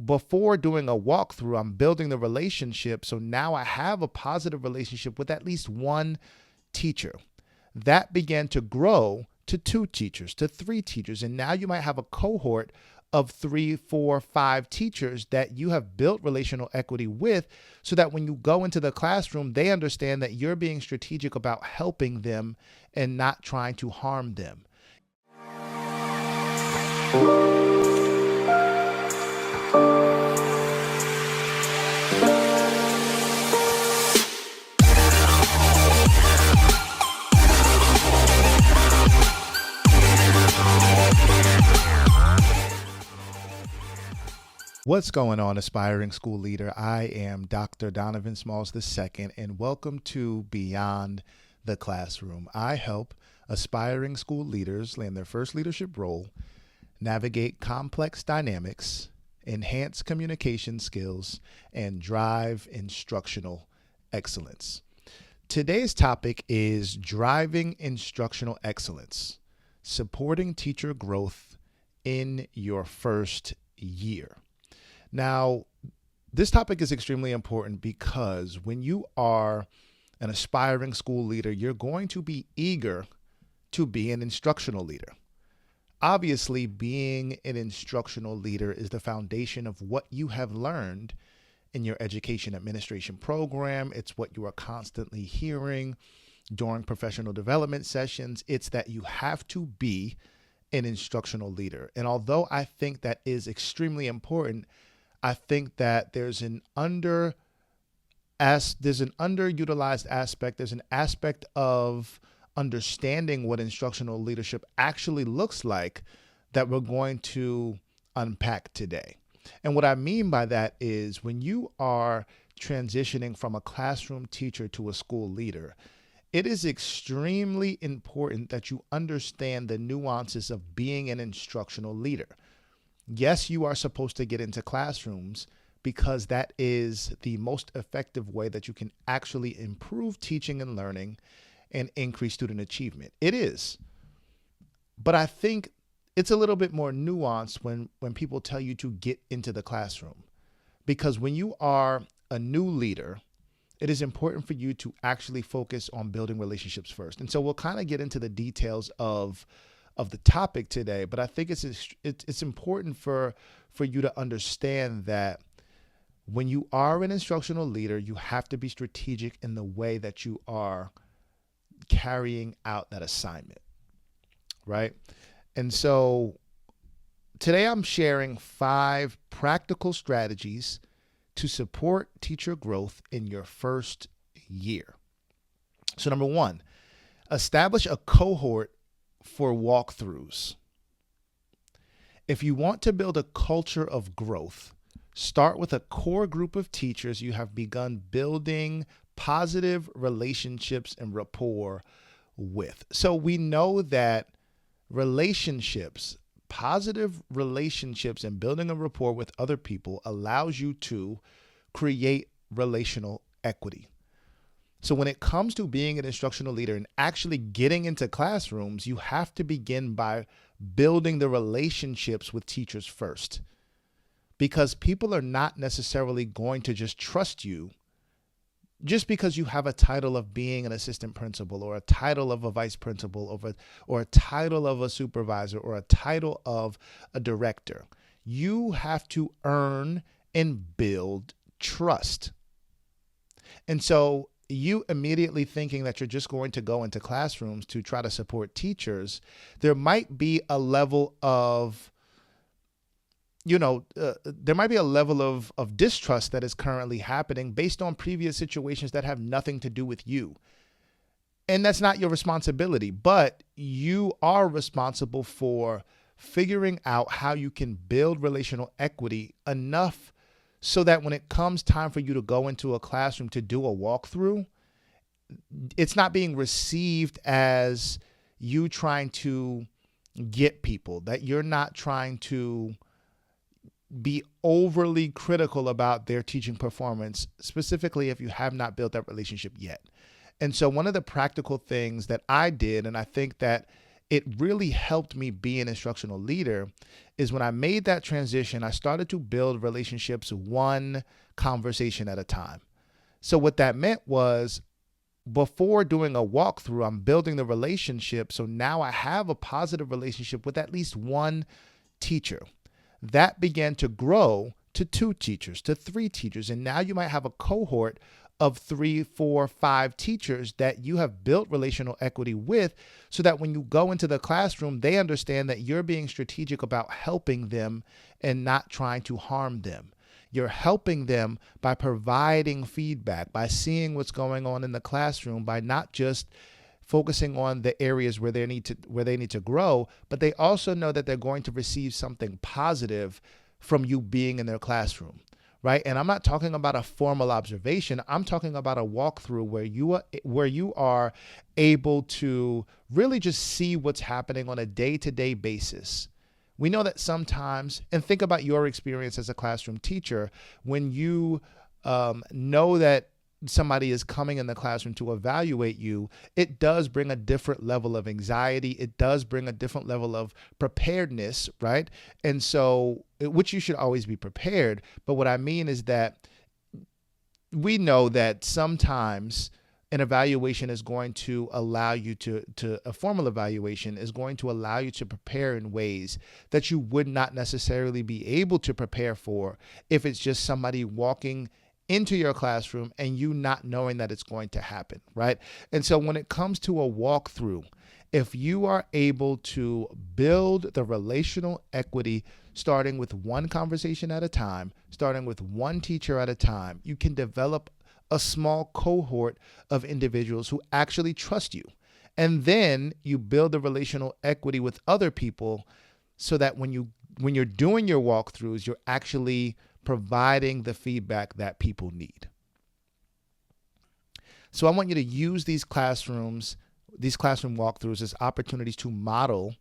before doing a walkthrough, I'm building the relationship. So now I have a positive relationship with at least one teacher. That began to grow to 2 teachers, to 3 teachers. And now you might have a cohort of 3, 4, 5 teachers that you have built relational equity with, so that when you go into the classroom, they understand that you're being strategic about helping them and not trying to harm them. What's going on, aspiring school leader? I am Dr. Donovan Smalls II, and welcome to Beyond the Classroom. I help aspiring school leaders land their first leadership role, navigate complex dynamics, enhance communication skills, and drive instructional excellence. Today's topic is driving instructional excellence, supporting teacher growth in your first year. Now, this topic is extremely important because when you are an aspiring school leader, you're going to be eager to be an instructional leader. Obviously, being an instructional leader is the foundation of what you have learned in your education administration program. It's what you are constantly hearing during professional development sessions. It's that you have to be an instructional leader. And although I think that is extremely important, I think that there's an underutilized aspect. There's an aspect of understanding what instructional leadership actually looks like that we're going to unpack today. And what I mean by that is when you are transitioning from a classroom teacher to a school leader, it is extremely important that you understand the nuances of being an instructional leader. Yes, you are supposed to get into classrooms because that is the most effective way that you can actually improve teaching and learning and increase student achievement. It is. But I think it's a little bit more nuanced when people tell you to get into the classroom. Because when you are a new leader, it is important for you to actually focus on building relationships first. And so we'll kind of get into the details of the topic today, but I think it's important for you to understand that when you are an instructional leader, you have to be strategic in the way that you are carrying out that assignment, right? And so today I'm sharing 5 practical strategies to support teacher growth in your first year. So number 1, establish a cohort for walkthroughs. If you want to build a culture of growth, start with a core group of teachers you have begun building positive relationships and rapport with. So we know that positive relationships and building a rapport with other people allows you to create relational equity. So when it comes to being an instructional leader and actually getting into classrooms, you have to begin by building the relationships with teachers first, because people are not necessarily going to just trust you just because you have a title of being an assistant principal or a title of a vice principal or a title of a supervisor or a title of a director. You have to earn and build trust. And so you immediately thinking that you're just going to go into classrooms to try to support teachers, there might be a level of, of distrust that is currently happening based on previous situations that have nothing to do with you. And that's not your responsibility, but you are responsible for figuring out how you can build relational equity enough so that when it comes time for you to go into a classroom to do a walkthrough, it's not being received as you trying to get people, that you're not trying to be overly critical about their teaching performance, specifically if you have not built that relationship yet. And so one of the practical things that I did, and I think that it really helped me be an instructional leader is when I made that transition, I started to build relationships one conversation at a time. So what that meant was before doing a walkthrough, I'm building the relationship. So now I have a positive relationship with at least one teacher. That began to grow to 2 teachers, to 3 teachers. And now you might have a cohort of 3, 4, 5 teachers that you have built relational equity with, so that when you go into the classroom, they understand that you're being strategic about helping them and not trying to harm them. You're helping them by providing feedback, by seeing what's going on in the classroom, by not just focusing on the areas where they need to grow, but they also know that they're going to receive something positive from you being in their classroom, right? And I'm not talking about a formal observation. I'm talking about a walkthrough where you are able to really just see what's happening on a day-to-day basis. We know that sometimes, and think about your experience as a classroom teacher, when you know that somebody is coming in the classroom to evaluate you, it does bring a different level of anxiety. It does bring a different level of preparedness, right? And so, which you should always be prepared. But what I mean is that we know that sometimes an evaluation is going to allow you to a formal evaluation is going to allow you to prepare in ways that you would not necessarily be able to prepare for if it's just somebody walking into your classroom and you not knowing that it's going to happen, right? And so when it comes to a walkthrough, if you are able to build the relational equity starting with one conversation at a time, starting with one teacher at a time, you can develop a small cohort of individuals who actually trust you. And then you build the relational equity with other people so that when you're doing your walkthroughs, you're actually providing the feedback that people need. So I want you to use these classroom walkthroughs as opportunities to model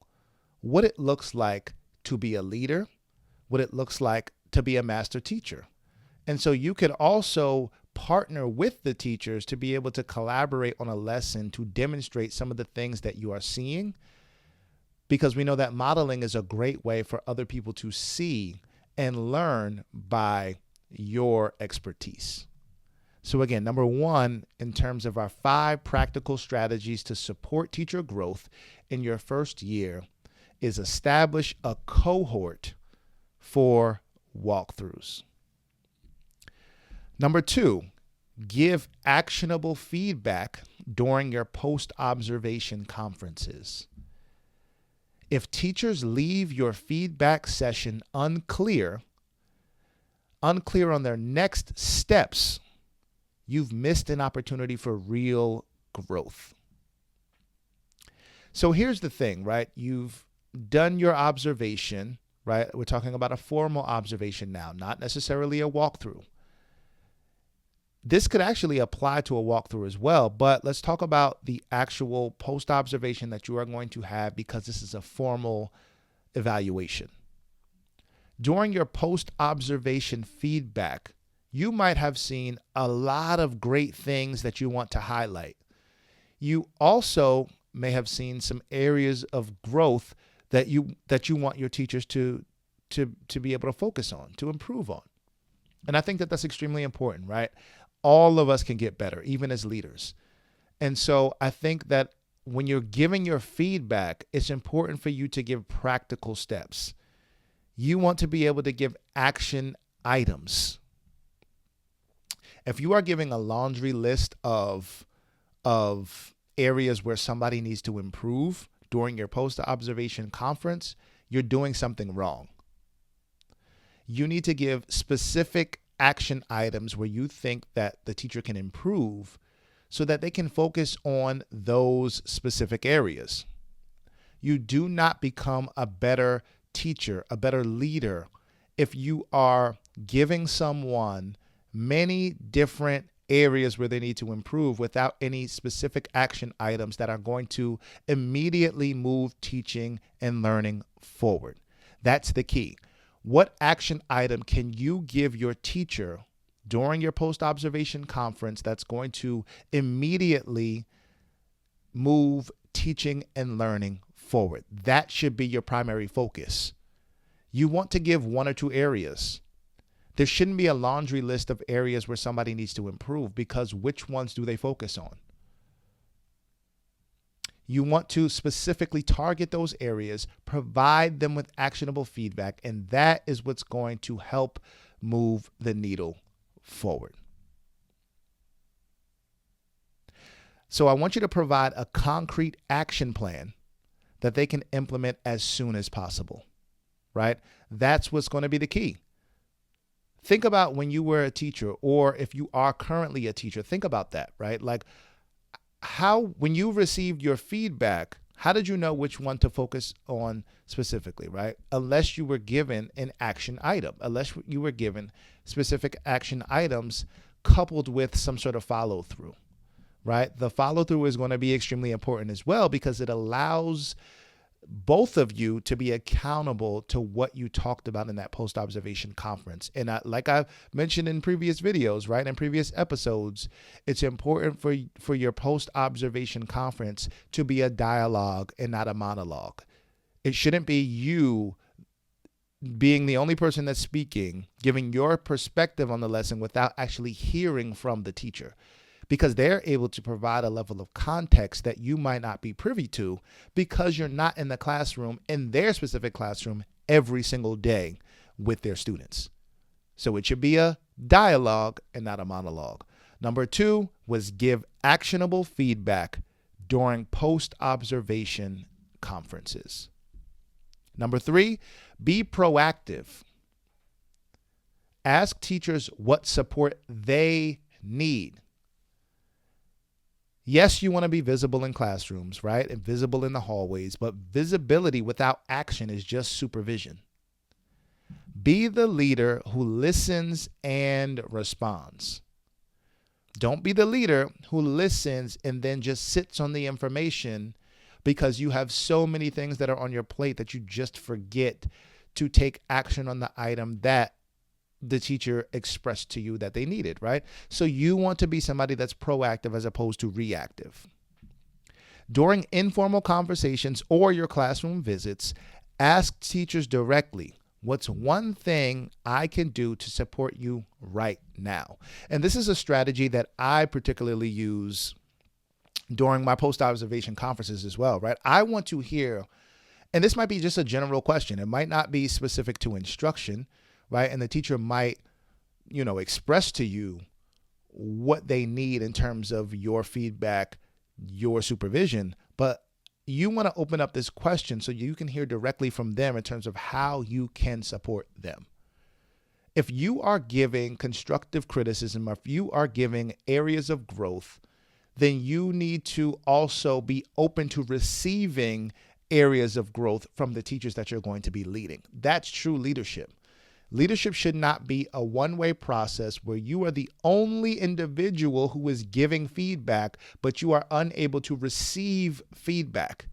what it looks like to be a leader, what it looks like to be a master teacher. And so you could also partner with the teachers to be able to collaborate on a lesson to demonstrate some of the things that you are seeing, because we know that modeling is a great way for other people to see and learn by your expertise. So again, number 1, in terms of our 5 practical strategies to support teacher growth in your first year, is establish a cohort for walkthroughs. Number 2, give actionable feedback during your post-observation conferences. If teachers leave your feedback session unclear on their next steps, you've missed an opportunity for real growth. So here's the thing, right? You've done your observation, right? We're talking about a formal observation now, not necessarily a walkthrough. This could actually apply to a walkthrough as well, but let's talk about the actual post-observation that you are going to have, because this is a formal evaluation. During your post-observation feedback, you might have seen a lot of great things that you want to highlight. You also may have seen some areas of growth that you want your teachers to be able to focus on, to improve on. And I think that that's extremely important, right? All of us can get better, even as leaders. And so I think that when you're giving your feedback, it's important for you to give practical steps. You want to be able to give action items. If you are giving a laundry list of areas where somebody needs to improve during your post-observation conference, you're doing something wrong. You need to give specific action items where you think that the teacher can improve so that they can focus on those specific areas. You do not become a better teacher, a better leader, if you are giving someone many different areas where they need to improve without any specific action items that are going to immediately move teaching and learning forward. That's the key. What action item can you give your teacher during your post-observation conference that's going to immediately move teaching and learning forward. That should be your primary focus. You want to give one or two areas. There shouldn't be a laundry list of areas where somebody needs to improve, because which ones do they focus on? You want to specifically target those areas, provide them with actionable feedback, and that is what's going to help move the needle forward. So I want you to provide a concrete action plan that they can implement as soon as possible, right? That's what's going to be the key. Think about when you were a teacher, or if you are currently a teacher, think about that, right? Like, when you received your feedback, how did you know which one to focus on specifically, right? Unless you were given an action item, unless you were given specific action items coupled with some sort of follow through, right? The follow through is going to be extremely important as well, because it allows both of you to be accountable to what you talked about in that post-observation conference. And like I've mentioned in previous videos, right, in previous episodes, it's important for your post-observation conference to be a dialogue and not a monologue. It shouldn't be you being the only person that's speaking, giving your perspective on the lesson without actually hearing from the teacher, because they're able to provide a level of context that you might not be privy to, because you're not in the classroom, in their specific classroom, every single day with their students. So it should be a dialogue and not a monologue. Number 2 was give actionable feedback during post-observation conferences. Number 3, be proactive. Ask teachers what support they need. Yes, you want to be visible in classrooms, right? And visible in the hallways, but visibility without action is just supervision. Be the leader who listens and responds. Don't be the leader who listens and then just sits on the information because you have so many things that are on your plate that you just forget to take action on the item that the teacher expressed to you that they needed, right? So you want to be somebody that's proactive as opposed to reactive. During informal conversations or your classroom visits, ask teachers directly, what's one thing I can do to support you right now? And this is a strategy that I particularly use during my post-observation conferences as well, right? I want to hear, and this might be just a general question. It might not be specific to instruction, right? And the teacher might, express to you what they need in terms of your feedback, your supervision, but you want to open up this question so you can hear directly from them in terms of how you can support them. If you are giving constructive criticism, if you are giving areas of growth, then you need to also be open to receiving areas of growth from the teachers that you're going to be leading. That's true leadership. Leadership should not be a one-way process where you are the only individual who is giving feedback, but you are unable to receive feedback.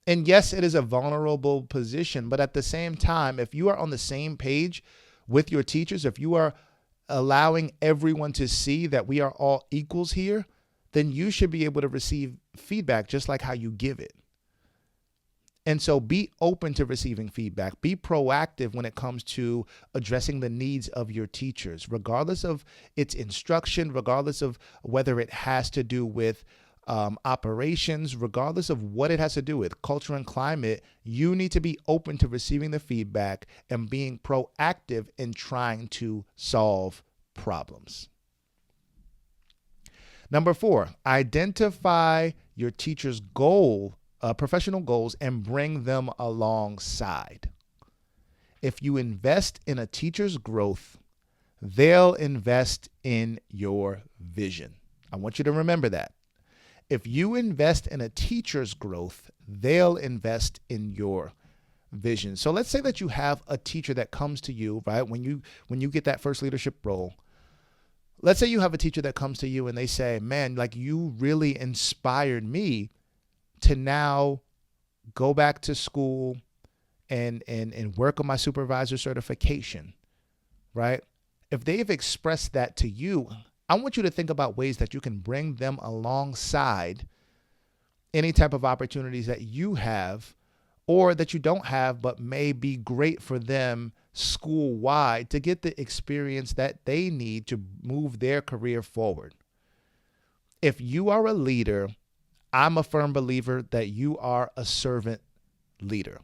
And yes, it is a vulnerable position, but at the same time, if you are on the same page with your teachers, if you are allowing everyone to see that we are all equals here, then you should be able to receive feedback just like how you give it. And so be open to receiving feedback. Be proactive when it comes to addressing the needs of your teachers, regardless of its instruction, regardless of whether it has to do with operations, regardless of what it has to do with culture and climate. You need to be open to receiving the feedback and being proactive in trying to solve problems. Number 4, identify your teacher's professional goals and bring them alongside. If you invest in a teacher's growth, they'll invest in your vision. I want you to remember that. If you invest in a teacher's growth, they'll invest in your vision. So let's say that you have a teacher that comes to you, right? When you get that first leadership role, let's say you have a teacher that comes to you and they say, man, like you really inspired me to now go back to school and work on my supervisor certification, right? If they've expressed that to you, I want you to think about ways that you can bring them alongside any type of opportunities that you have or that you don't have, but may be great for them school-wide to get the experience that they need to move their career forward. If you are a leader, I'm a firm believer that you are a servant leader.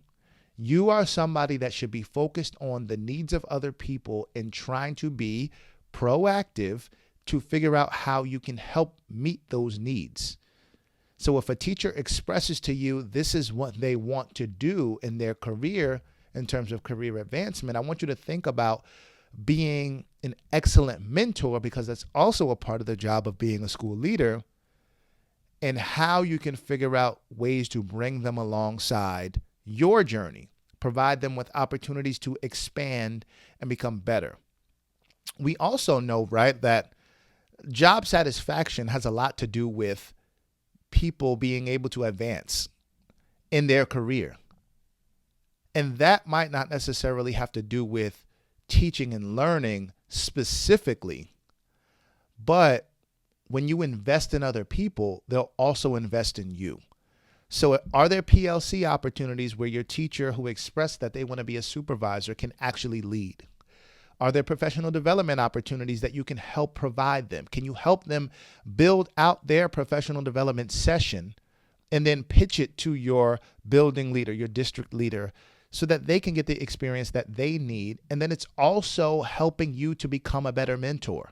You are somebody that should be focused on the needs of other people and trying to be proactive to figure out how you can help meet those needs. So if a teacher expresses to you, this is what they want to do in their career in terms of career advancement, I want you to think about being an excellent mentor, because that's also a part of the job of being a school leader, and how you can figure out ways to bring them alongside your journey, provide them with opportunities to expand and become better. We also know, right, that job satisfaction has a lot to do with people being able to advance in their career. And that might not necessarily have to do with teaching and learning specifically, but when you invest in other people, they'll also invest in you. So are there PLC opportunities where your teacher who expressed that they want to be a supervisor can actually lead? Are there professional development opportunities that you can help provide them? Can you help them build out their professional development session and then pitch it to your building leader, your district leader, so that they can get the experience that they need? And then it's also helping you to become a better mentor.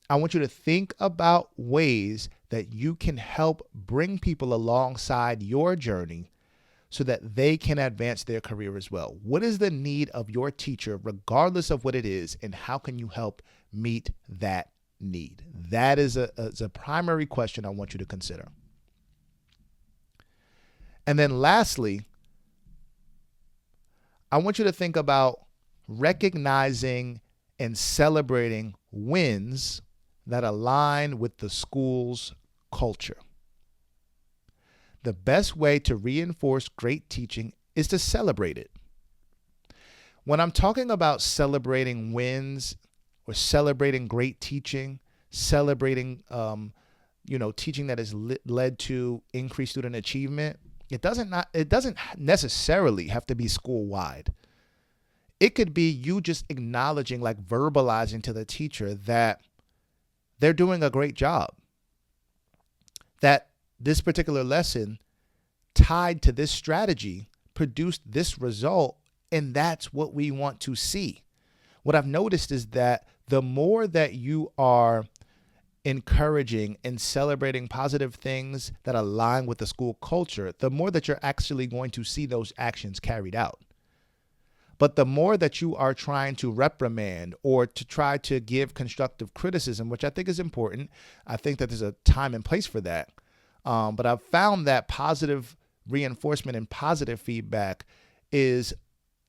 I want you to think about ways that you can help bring people alongside your journey so that they can advance their career as well. What is the need of your teacher, regardless of what it is, and how can you help meet that need? That is a primary question I want you to consider. And then lastly, I want you to think about recognizing and celebrating wins that align with the school's culture. The best way to reinforce great teaching is to celebrate it. When I'm talking about celebrating wins or celebrating great teaching, celebrating teaching that has led to increased student achievement, it doesn't necessarily have to be school-wide. It could be you just acknowledging, like verbalizing to the teacher that they're doing a great job, that this particular lesson tied to this strategy produced this result, and that's what we want to see. What I've noticed is that the more that you are encouraging and celebrating positive things that align with the school culture, the more that you're actually going to see those actions carried out. But the more that you are trying to reprimand or to try to give constructive criticism, which I think is important, I think that there's a time and place for that. But I've found that positive reinforcement and positive feedback is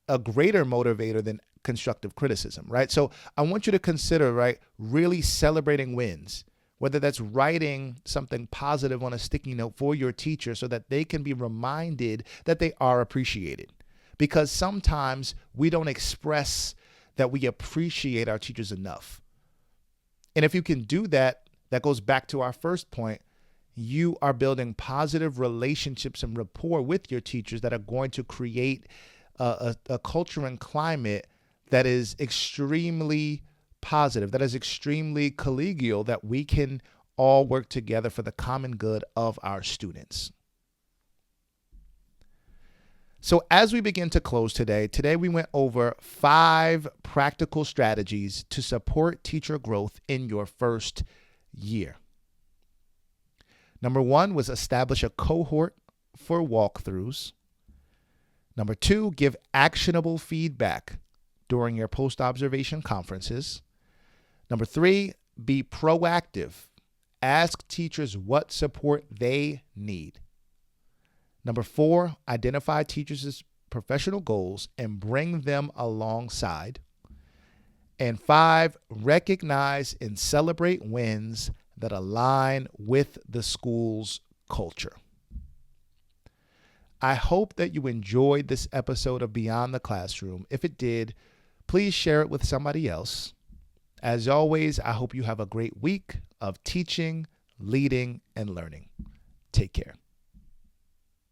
a greater motivator than constructive criticism, right? So I want you to consider, right, really celebrating wins, whether that's writing something positive on a sticky note for your teacher so that they can be reminded that they are appreciated. Because sometimes we don't express that we appreciate our teachers enough. And if you can do that, that goes back to our first point. You are building positive relationships and rapport with your teachers that are going to create a culture and climate that is extremely positive, that is extremely collegial, that we can all work together for the common good of our students. So as we begin to close today we went over 5 practical strategies to support teacher growth in your first year. Number 1 was establish a cohort for walkthroughs. Number 2, give actionable feedback during your post-observation conferences. Number 3, be proactive. Ask teachers what support they need. Number 4, identify teachers' professional goals and bring them alongside. And 5, recognize and celebrate wins that align with the school's culture. I hope that you enjoyed this episode of Beyond the Classroom. If it did, please share it with somebody else. As always, I hope you have a great week of teaching, leading, and learning. Take care.